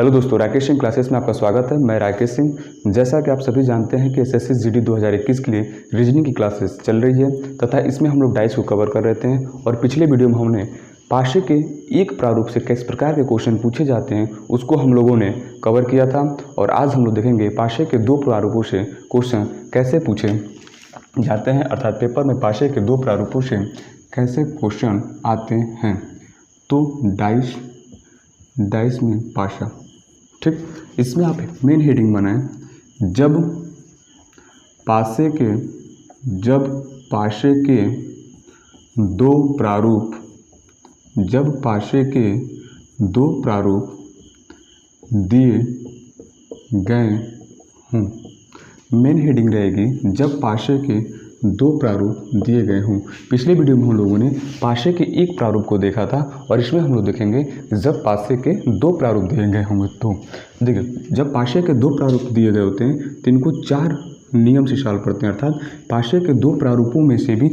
Hello दोस्तों, Rakesh Singh classes में आपका स्वागत है। मैं राकेश सिंह। जैसा कि आप सभी जानते हैं कि एसएससी जीडी 2021 के लिए रीजनिंग की क्लासेस चल रही है तथा इसमें हम लोग डाइस को कवर कर रहते हैं। और पिछले वीडियो में हमने पाशे के एक प्रारूप से किस प्रकार के क्वेश्चन पूछे जाते हैं उसको हम लोगों ने कवर किया था। और आज हम लोग देखेंगे पाशे के दो प्रारूपों से क्वेश्चन कैसे पूछे जाते हैं, अर्थात पेपर में पाशे के दो प्रारूपों से कैसे क्वेश्चन आते हैं। तो डाइस में पाशा, ठीक। इसमें आप मेन हेडिंग बनाएं, जब पाशे के दो प्रारूप दिए गए हों। मेन हेडिंग रहेगी जब पाशे के दो प्रारूप दिए गए हों। पिछले वीडियो में हम लोगों ने पाशे के एक प्रारूप को देखा था और इसमें हम लोग देखेंगे जब पाशे के दो प्रारूप दिए गए होंगे। तो देखिए, जब पाशे के दो प्रारूप दिए गए होते हैं तो इनको चार नियम से सॉल्व करते हैं, अर्थात पाशे के दो प्रारूपों में से भी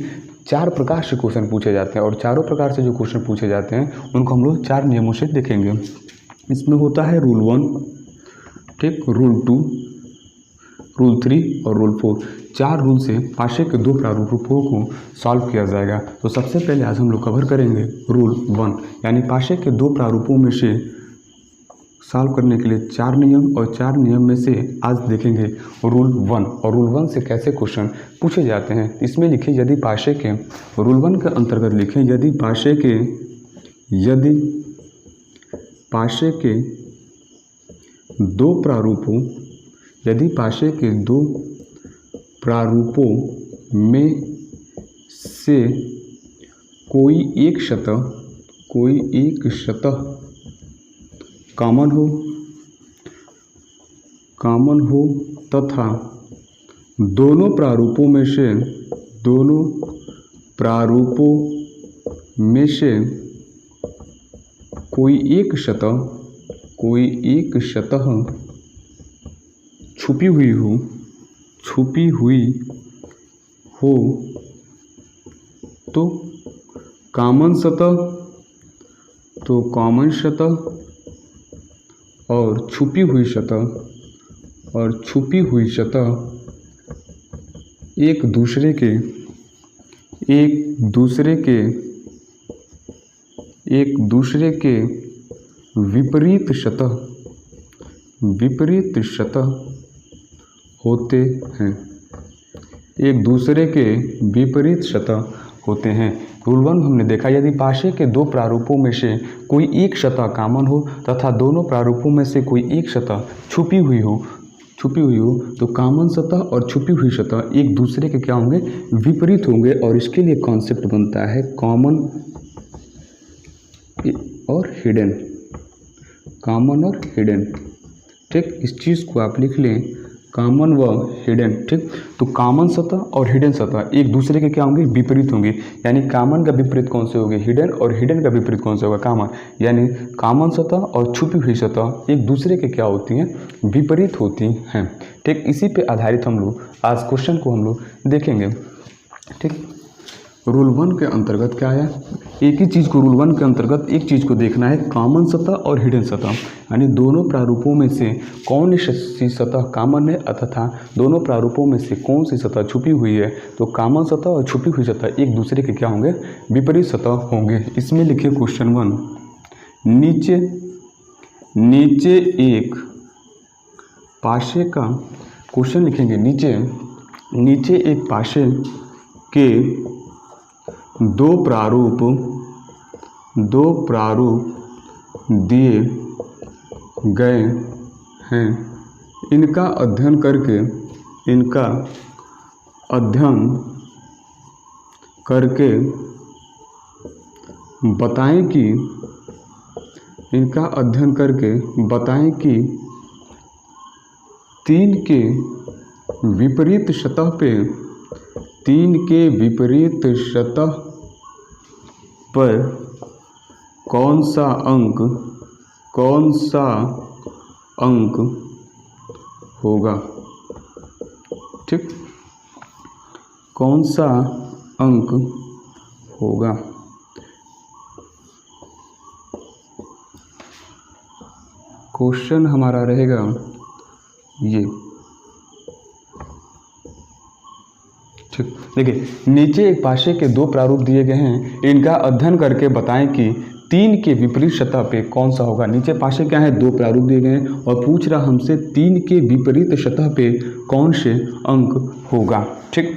चार प्रकार से क्वेश्चन पूछे जाते हैं। और चारों प्रकार से जो क्वेश्चन पूछे जाते हैं उनको हम लोग चार नियमों से देखेंगे। इसमें होता है रूल 1, ठीक, रूल 2, रूल 3 और रूल 4। चार रूल से पाशे के दो प्रारूपों को सॉल्व किया जाएगा। तो सबसे पहले आज हम लोग कवर करेंगे रूल 1, यानी पाशे के दो प्रारूपों में से सॉल्व करने के लिए चार नियम, और चार नियम में से आज देखेंगे रूल 1। और रूल 1 से कैसे क्वेश्चन पूछे जाते हैं। इसमें लिखे यदि पाशे के रूल 1 के अंतर्गत लिखें यदि पाशे के दो प्रारूपों में से कोई एक सतह कॉमन हो तथा दोनों प्रारूपों में से कोई एक सतह छुपी हुई हो तो कॉमन सतह और छुपी हुई सतह एक दूसरे के विपरीत सतह होते हैं। एक दूसरे के विपरीत सतह होते हैं। रूल 1 हमने देखा यदि पाशे के दो प्रारूपों में से कोई एक सतह कॉमन हो तथा दोनों प्रारूपों में से कोई एक सतह छुपी हुई हो तो कॉमन सतह और छुपी हुई सतह एक दूसरे के क्या होंगे, विपरीत होंगे। और इसके लिए कॉन्सेप्ट बनता है कॉमन और हिडन, ठीक। इस चीज़ को आप लिख लें, कॉमन व हिडन, ठीक। तो कॉमन सतह और हिडन सतह एक दूसरे के क्या होंगे, विपरीत होंगे। यानी कॉमन का विपरीत कौन से होंगे, हिडन, और हिडन का विपरीत कौन सा होगा, कॉमन। यानी कॉमन सतह और छुपी हुई सतह एक दूसरे के क्या होती हैं, विपरीत होती हैं, ठीक। इसी पे आधारित हम लोग आज क्वेश्चन को हम लोग देखेंगे, ठीक। रूल 1 के अंतर्गत क्या आया, एक ही चीज़ को रूल 1 के अंतर्गत एक चीज़ को देखना है, कॉमन सतह और हिडन सतह, यानी दोनों प्रारूपों में से कौन सी सतह कॉमन है तथा दोनों प्रारूपों में से कौन सी सतह छुपी हुई है। तो कॉमन सतह और छुपी हुई सतह एक दूसरे के क्या होंगे, विपरीत सतह होंगे। इसमें लिखिए क्वेश्चन 1, नीचे एक पाशे का क्वेश्चन लिखेंगे। नीचे एक पाशे के दो प्रारूप दिए गए हैं। इनका अध्ययन करके बताएं कि तीन के विपरीत सतह पर कौन सा अंक होगा, ठीक। कौन सा अंक होगा। क्वेश्चन हमारा रहेगा ये। ठीक, देखिए नीचे एक पाशे के दो प्रारूप दिए गए हैं, इनका अध्ययन करके बताएं कि 3 के विपरीत सतह पे कौन सा होगा। नीचे पाशे क्या है, दो प्रारूप दिए गए हैं और पूछ रहा हमसे 3 के विपरीत सतह पे कौन से अंक होगा। ठीक,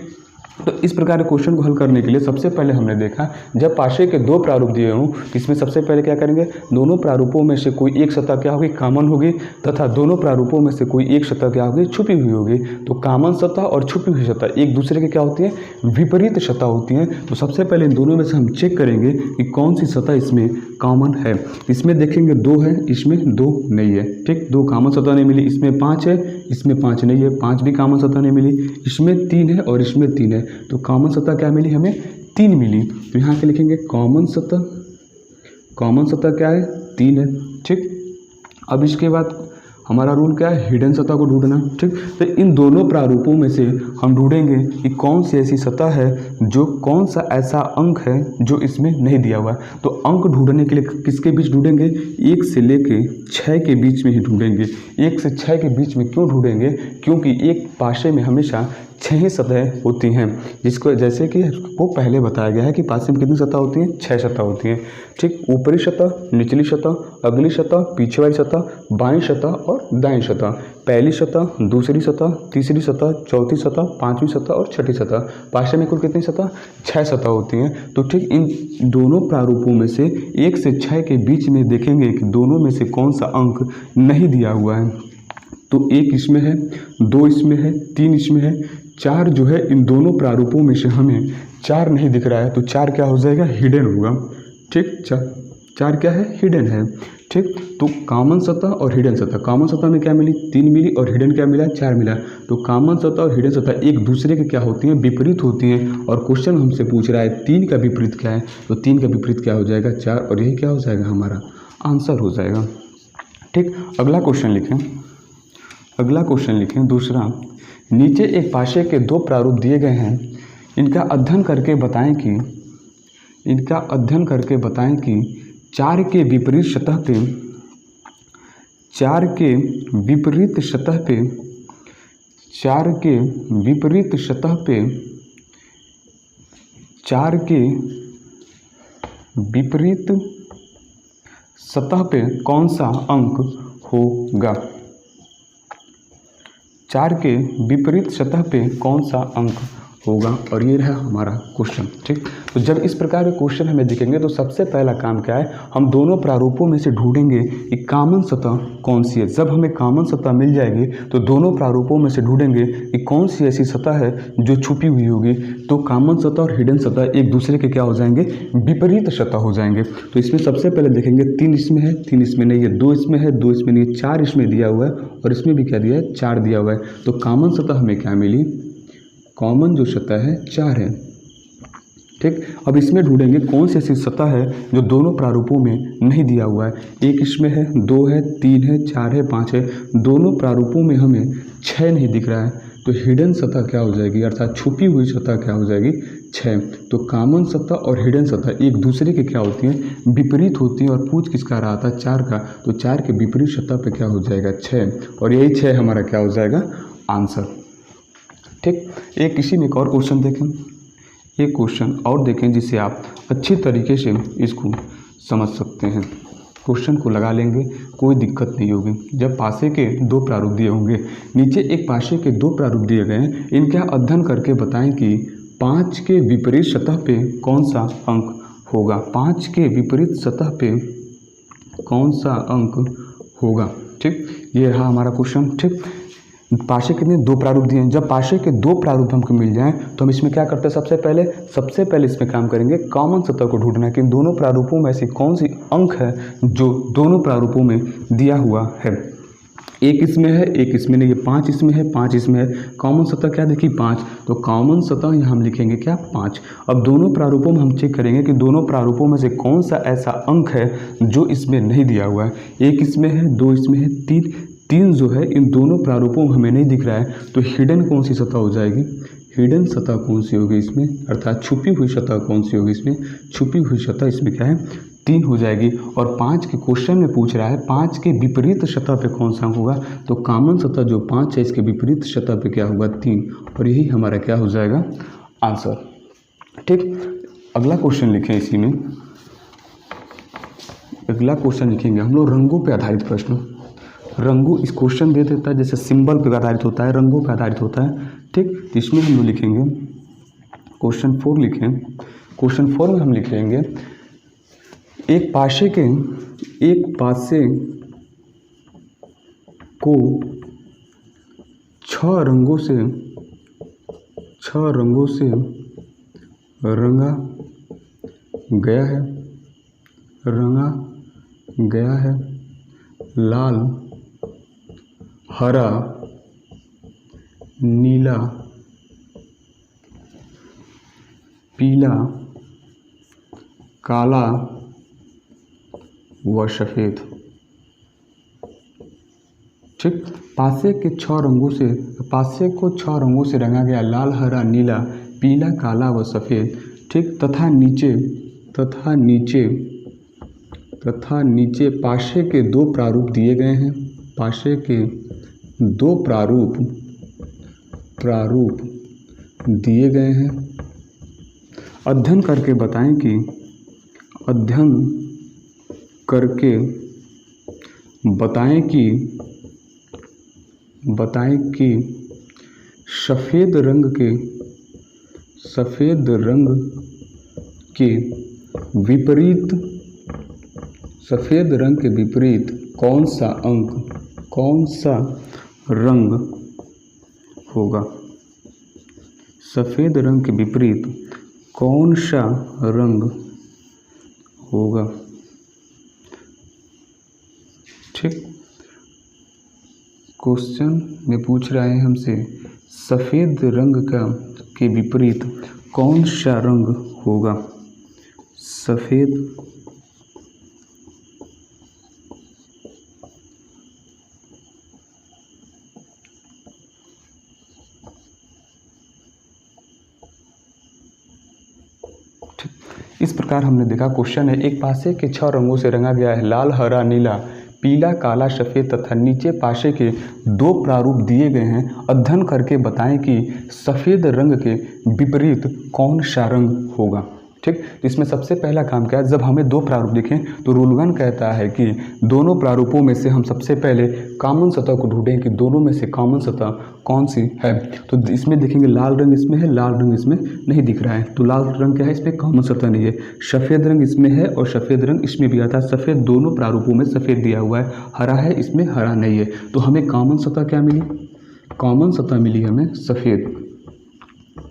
तो इस प्रकार के क्वेश्चन को हल करने के लिए सबसे पहले हमने देखा जब पाशे के दो प्रारूप दिए हों तो इसमें सबसे पहले क्या करेंगे, दोनों प्रारूपों में से कोई एक सतह क्या होगी, कॉमन होगी, तथा दोनों प्रारूपों में से कोई एक सतह क्या होगी, छुपी हुई होगी। तो कॉमन सतह और छुपी हुई सतह एक दूसरे के क्या होती है, विपरीत सतह होती हैं। तो सबसे पहले इन दोनों में से हम चेक करेंगे कि कौन सी सतह इसमें कॉमन है। इसमें देखेंगे 2 है, इसमें 2 नहीं है। ठीक, 2 कॉमन सतह नहीं मिली। इसमें 5 है, इसमें 5 नहीं है, 5 भी कॉमन सतह नहीं मिली। इसमें 3 है और इसमें 3 है, तो कॉमन सतह क्या मिली, हमें 3 मिली। तो यहाँ पे लिखेंगे कॉमन सतह, कॉमन सतह क्या है, 3 है। ठीक, अब इसके बाद हमारा रूल क्या है, हिडन सतह को ढूंढना। ठीक, तो इन दोनों प्रारूपों में से हम ढूंढेंगे कि कौन सी ऐसी सतह है जो, कौन सा ऐसा अंक है जो इसमें नहीं दिया हुआ है। तो अंक ढूंढने के लिए किसके बीच ढूंढेंगे, 1 से लेके 6 के बीच में ही ढूंढेंगे। 1 से 6 के बीच में क्यों ढूंढेंगे, क्योंकि एक पाशे में हमेशा 6 ही सतह होती हैं, जिसको जैसे कि वो पहले बताया गया है कि पाशे में कितनी सतह होती हैं, 6 सतह होती हैं। ठीक, ऊपरी सतह, निचली सतह, अगली सतह, पीछे वाली सतह, बाईं सतह और दाईं सतह, पहली सतह, दूसरी सतह, तीसरी सतह, चौथी सतह, पांचवी सतह और छठी सतह। पाशे में कुल कितनी सतह, 6 सतह होती हैं। तो ठीक इन दोनों प्रारूपों में से 1 से 6 के बीच में देखेंगे कि दोनों में से कौन सा अंक नहीं दिया हुआ है। तो 1 इसमें है, 2 इसमें है, 3 इसमें है, 4 जो है इन दोनों प्रारूपों में से हमें 4 नहीं दिख रहा है, तो 4 क्या हो जाएगा, हिडन होगा। ठीक, 4 क्या है, हिडन है। ठीक, तो कॉमन सतह और हिडन सतह, कॉमन सतह में क्या मिली, 3 मिली और हिडन क्या मिला, 4 मिला। तो कॉमन सतह और हिडन सतह एक दूसरे के क्या होती हैं, विपरीत होती हैं। और क्वेश्चन हमसे पूछ रहा है 3 का विपरीत क्या है, तो 3 का विपरीत क्या हो जाएगा, 4, और यही क्या हो जाएगा, हमारा आंसर हो जाएगा। ठीक, अगला क्वेश्चन लिखें, अगला क्वेश्चन लिखें दूसरा। नीचे एक पाशे के 2 प्रारूप दिए गए हैं, इनका अध्ययन करके बताएं कि, इनका अध्ययन करके बताएं कि 4 के विपरीत सतह पे, 4 के विपरीत सतह पे, 4 के विपरीत सतह पे, 4 के विपरीत सतह पे कौन सा अंक होगा। 4 के विपरीत सतह पे कौन सा अंक होगा, और ये रहा हमारा क्वेश्चन। ठीक, तो जब इस प्रकार के क्वेश्चन हमें दिखेंगे तो सबसे पहला काम क्या है, हम दोनों प्रारूपों में से ढूंढेंगे कि कॉमन सतह कौन सी है। जब हमें कॉमन सतह मिल जाएगी तो दोनों प्रारूपों में से ढूंढेंगे कि कौन सी ऐसी सतह है जो छुपी हुई होगी। तो कॉमन सतह और हिडन सतह एक दूसरे के क्या हो जाएंगे, विपरीत सतह हो जाएंगे। तो इसमें सबसे पहले देखेंगे 3 इसमें है, 3 इसमें नहीं है, 2 इसमें है, 2 इसमें नहीं है, 4 इसमें दिया हुआ है और इसमें भी क्या दिया है, 4 दिया हुआ है। तो कॉमन सतह हमें क्या मिली, कॉमन जो सतह है 4 है। ठीक, अब इसमें ढूंढेंगे कौन सी ऐसी सतह है जो दोनों प्रारूपों में नहीं दिया हुआ है। 1 इसमें है, 2 है, 3 है, 4 है, 5 है, दोनों प्रारूपों में हमें 6 नहीं दिख रहा है। तो हिडन सतह क्या हो जाएगी, अर्थात छुपी हुई सतह क्या हो जाएगी, 6। तो कॉमन सतह और हिडन सतह एक दूसरे के क्या होती हैं, विपरीत होती हैं। और पूछ किसका रहा था, 4 का, तो 4 के विपरीत सतह पे क्या हो जाएगा, 6, और यही 6 हमारा क्या हो जाएगा, आंसर। ठीक, एक इसी में एक और क्वेश्चन देखें, एक क्वेश्चन और देखें जिससे आप अच्छी तरीके से इसको समझ सकते हैं। क्वेश्चन को लगा लेंगे, कोई दिक्कत नहीं होगी। जब पाशे के 2 प्रारूप दिए होंगे, नीचे एक पाशे के 2 प्रारूप दिए गए हैं, इनका अध्ययन करके बताएं कि 5 के विपरीत सतह पे कौन सा अंक होगा। 5 के विपरीत सतह पे कौन सा अंक होगा। ठीक, ये रहा हमारा क्वेश्चन। ठीक, पाशे कितने, 2 प्रारूप दिए हैं। जब पाशे के 2 प्रारूप हमको मिल जाएं तो हम इसमें क्या करते हैं, सबसे पहले इसमें काम करेंगे कॉमन सतह को ढूंढना कि इन दोनों प्रारूपों में से कौन सी अंक है जो दोनों प्रारूपों में दिया हुआ है। 1 इसमें है, 1 इसमें नहीं है, 5 इसमें है, 5 इसमें है, कॉमन सतह क्या देखिए 5, तो कॉमन सतह यहाँ हम लिखेंगे क्या, 5। अब दोनों प्रारूपों में हम चेक करेंगे कि दोनों प्रारूपों में से कौन सा ऐसा अंक है जो इसमें नहीं दिया हुआ है। 1 इसमें है, 2 इसमें है, 3 जो है इन दोनों प्रारूपों में हमें नहीं दिख रहा है। तो हिडन कौन सी सतह हो जाएगी, हिडन सतह कौन सी होगी इसमें, अर्थात छुपी हुई सतह कौन सी होगी इसमें, छुपी हुई सतह इसमें क्या है, 3 हो जाएगी। और 5 के क्वेश्चन में पूछ रहा है 5 के विपरीत सतह पे कौन सा होगा, तो कॉमन सतह जो 5 है इसके विपरीत सतह पे क्या होगा 3, और यही हमारा क्या हो जाएगा आंसर। ठीक, अगला क्वेश्चन लिखें इसी में, अगला क्वेश्चन लिखेंगे हम लोग रंगों पे आधारित प्रश्न। रंगों इस क्वेश्चन दे देता है जैसे सिंबल पे आधारित होता है, रंगों पे आधारित होता है। ठीक, तो इसमें हम लोग लिखेंगे क्वेश्चन 4 लिखें। क्वेश्चन 4 में हम लिखेंगे एक पासे को 6 रंगों से रंगा गया है, लाल, हरा, नीला, पीला, काला व सफ़ेद। ठीक, पासे को 6 रंगों से रंगा गया, लाल, हरा, नीला, पीला, काला व सफ़ेद। ठीक, तथा नीचे पासे के 2 प्रारूप दिए गए हैं। पासे के 2 प्रारूप दिए गए हैं। अध्ययन करके बताएं कि सफ़ेद रंग के विपरीत कौन सा रंग होगा। सफ़ेद रंग के विपरीत कौन सा रंग होगा। ठीक, क्वेश्चन में पूछ रहे हैं हमसे सफ़ेद रंग के विपरीत कौन सा रंग होगा। सफ़ेद इस प्रकार हमने देखा क्वेश्चन है एक पासे के 6 रंगों से रंगा गया है, लाल, हरा, नीला, पीला, काला, सफ़ेद तथा नीचे पासे के 2 प्रारूप दिए गए हैं। अध्ययन करके बताएं कि सफ़ेद रंग के विपरीत कौन सा रंग होगा। ठीक, इसमें सबसे पहला काम क्या है, जब हमें 2 प्रारूप दिखें तो रूल 1 कहता है कि दोनों प्रारूपों में से हम सबसे पहले कॉमन सतह को ढूंढें कि दोनों में से कॉमन सतह कौन सी है। तो इसमें देखेंगे लाल रंग इसमें है, लाल रंग इसमें नहीं दिख रहा है, तो लाल रंग क्या है, इसमें कॉमन सतह नहीं है। सफ़ेद रंग इसमें है और सफ़ेद रंग इसमें भी आता है, सफ़ेद दोनों प्रारूपों में सफ़ेद दिया हुआ है। हरा है इसमें, हरा नहीं है, तो हमें कॉमन सतह क्या मिली, कॉमन सतह मिली हमें सफ़ेद।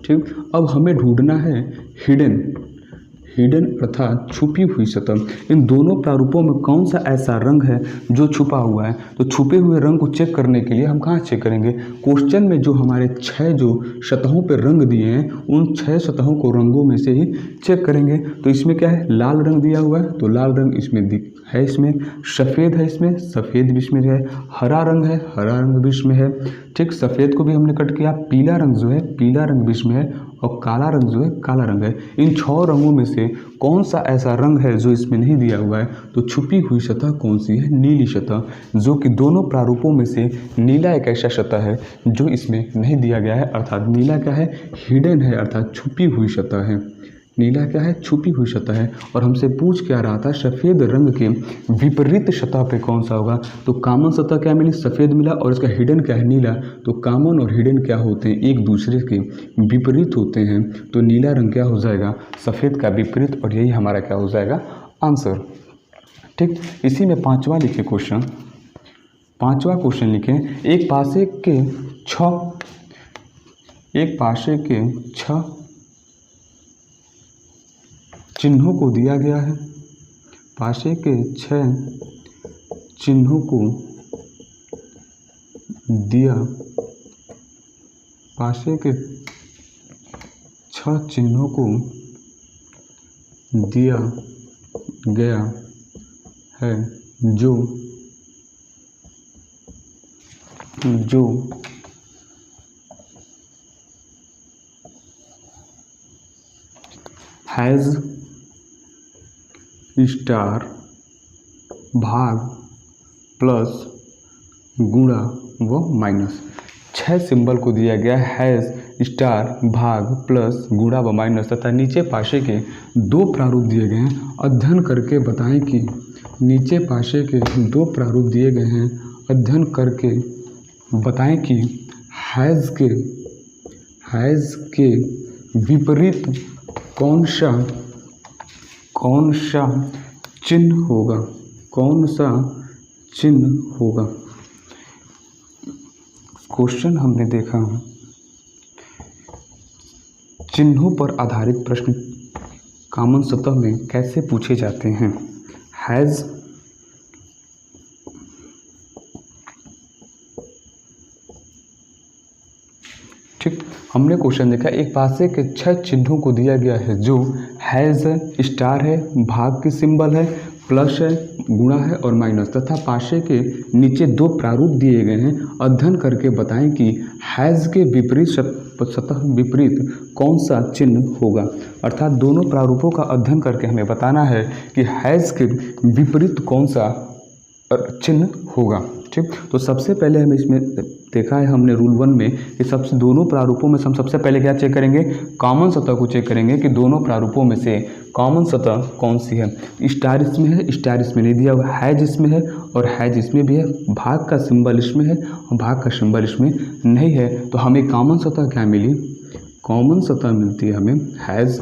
ठीक, अब हमें ढूंढना है हिडन अर्थात छुपी हुई सतह। इन दोनों प्रारूपों में कौन सा ऐसा रंग है जो छुपा हुआ है। तो छुपे हुए रंग को चेक करने के लिए हम कहाँ चेक करेंगे, क्वेश्चन में जो हमारे 6 जो सतहों पर रंग दिए हैं उन 6 सतहों को रंगों में से ही चेक करेंगे। तो इसमें क्या है, लाल रंग दिया हुआ है तो लाल रंग इसमें है, इसमें सफ़ेद है, इसमें सफ़ेद भी इसमें है, हरा रंग है, हरा रंग भी इसमें है। ठीक, सफ़ेद को भी हमने कट किया, पीला रंग जो है पीला रंग भी इसमें है और काला रंग जो है काला रंग है। इन 6 रंगों में से कौन सा ऐसा रंग है जो इसमें नहीं दिया हुआ है। तो छुपी हुई सतह कौन सी है, नीली सतह, जो कि दोनों प्रारूपों में से नीला एक ऐसा सतह है जो इसमें नहीं दिया गया है, अर्थात नीला क्या है, हिडन है, अर्थात छुपी हुई सतह है। नीला क्या है, छुपी हुई सतह है। और हमसे पूछ क्या रहा था, सफ़ेद रंग के विपरीत सतह पे कौन सा होगा। तो कॉमन सतह क्या मिली, सफ़ेद मिला, और इसका हिडन क्या है, नीला। तो कॉमन और हिडन क्या होते हैं, एक दूसरे के विपरीत होते हैं। तो नीला रंग क्या हो जाएगा, सफ़ेद का विपरीत, और यही हमारा क्या हो जाएगा आंसर। ठीक, इसी में 5वां लिखे क्वेश्चन, 5वां क्वेश्चन लिखें एक पासे के 6 चिन्हों को दिया गया है। पासे के 6 चिन्हों को दिया, पासे के 6 चिन्हों को दिया गया है जो हैज़ स्टार भाग प्लस गुणा व माइनस। 6 सिंबल को दिया गया हैज़ स्टार भाग प्लस गुणा व माइनस तथा नीचे पाशे के 2 प्रारूप दिए गए हैं। अध्ययन करके बताएं कि नीचे पाशे के 2 प्रारूप दिए गए हैं। अध्ययन करके बताएं कि हैज़ के विपरीत कौन सा चिन्ह होगा। क्वेश्चन हमने देखा चिन्हों पर आधारित प्रश्न कॉमन सतह में कैसे पूछे जाते हैं। हैज़ ठीक, हमने क्वेश्चन देखा एक पासे के 6 चिन्हों को दिया गया है जो हैज़ है, स्टार है, भाग की सिंबल है, प्लस है, गुणा है और माइनस तथा पाशे के नीचे 2 प्रारूप दिए गए हैं। अध्ययन करके बताएं कि हैज़ के विपरीत कौन सा चिन्ह होगा। अर्थात दोनों प्रारूपों का अध्ययन करके हमें बताना है कि हैज़ के विपरीत कौन सा चिन्ह होगा। ठीक, तो सबसे पहले हमें इसमें देखा है हमने रूल 1 में कि दोनों प्रारूपों में से हम सबसे पहले क्या चेक करेंगे, कॉमन सतह को चेक करेंगे कि दोनों प्रारूपों में से कॉमन सतह कौन सी है। स्टार इसमें है, स्टार इसमें नहीं दिया हुआ, हैज इसमें है और हैज इसमें भी है, भाग का सिंबल इसमें है और भाग का सिंबल इसमें नहीं है। तो हमें कॉमन सतह क्या मिली, कॉमन सतह मिलती है हमें हैज़।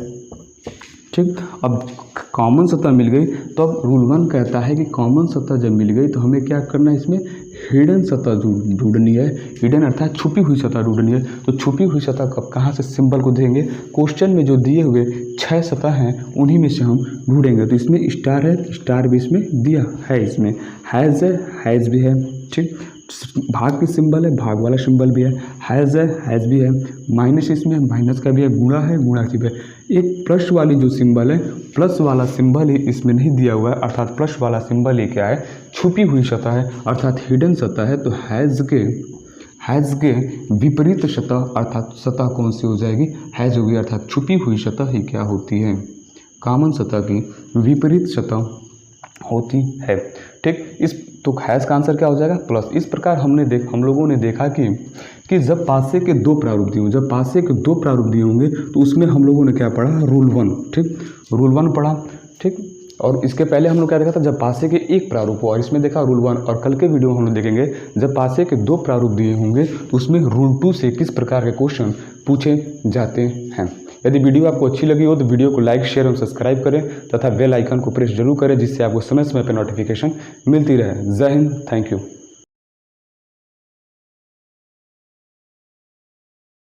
ठीक, अब कॉमन सतह मिल गई तो अब रूल 1 कहता है कि कॉमन सतह जब मिल गई तो हमें क्या करना है, इसमें हिडन सतह ढूंढनी है। हिडन अर्थात छुपी हुई सतह ढूंढनी है। तो छुपी हुई सतह कब कहाँ से सिंबल को देंगे, क्वेश्चन में जो दिए हुए 6 सतह हैं उन्हीं में से हम ढूंढेंगे। तो इसमें स्टार है, स्टार भी इसमें दिया है, इसमें हैज़ है, हैज़ भी है। ठीक, भाग की सिंबल है, भाग वाला सिंबल भी है, हैज़ है, हैज़ भी है, माइनस इसमें माइनस का भी है, गुणा है, गुणा की भी है। एक प्लस वाली जो सिंबल है, प्लस वाला सिंबल ही इसमें नहीं दिया हुआ है, अर्थात प्लस वाला सिंबल ही क्या है, छुपी हुई सतह है, अर्थात हिडन सतह है। तो हैज़ के विपरीत सतह अर्थात सतह कौन सी हो जाएगी, हैज़ होगी, अर्थात छुपी हुई सतह ही क्या होती है, कॉमन सतह की विपरीत सतह होती है। ठीक, इस तो हैज़ का आंसर क्या हो जाएगा, प्लस। इस प्रकार हम लोगों ने देखा कि जब पासे के 2 प्रारूप दिए होंगे, जब पासे के 2 प्रारूप दिए होंगे तो उसमें हम लोगों ने क्या पढ़ा, रूल 1। ठीक, रूल 1 पढ़ा। ठीक, और इसके पहले हम लोग क्या देखा था, जब पासे के 1 प्रारूप हो, और इसमें देखा रूल 1। और कल के वीडियो में हम लोग देखेंगे जब पासे के 2 प्रारूप दिए होंगे तो उसमें रूल 2 से किस प्रकार के क्वेश्चन पूछे जाते हैं। यदि वीडियो आपको अच्छी लगी हो तो वीडियो को लाइक, शेयर और सब्सक्राइब करें तथा बेल आइकन को प्रेस जरूर करें, जिससे आपको समय समय पर नोटिफिकेशन मिलती रहे। जय हिंद, थैंक यू।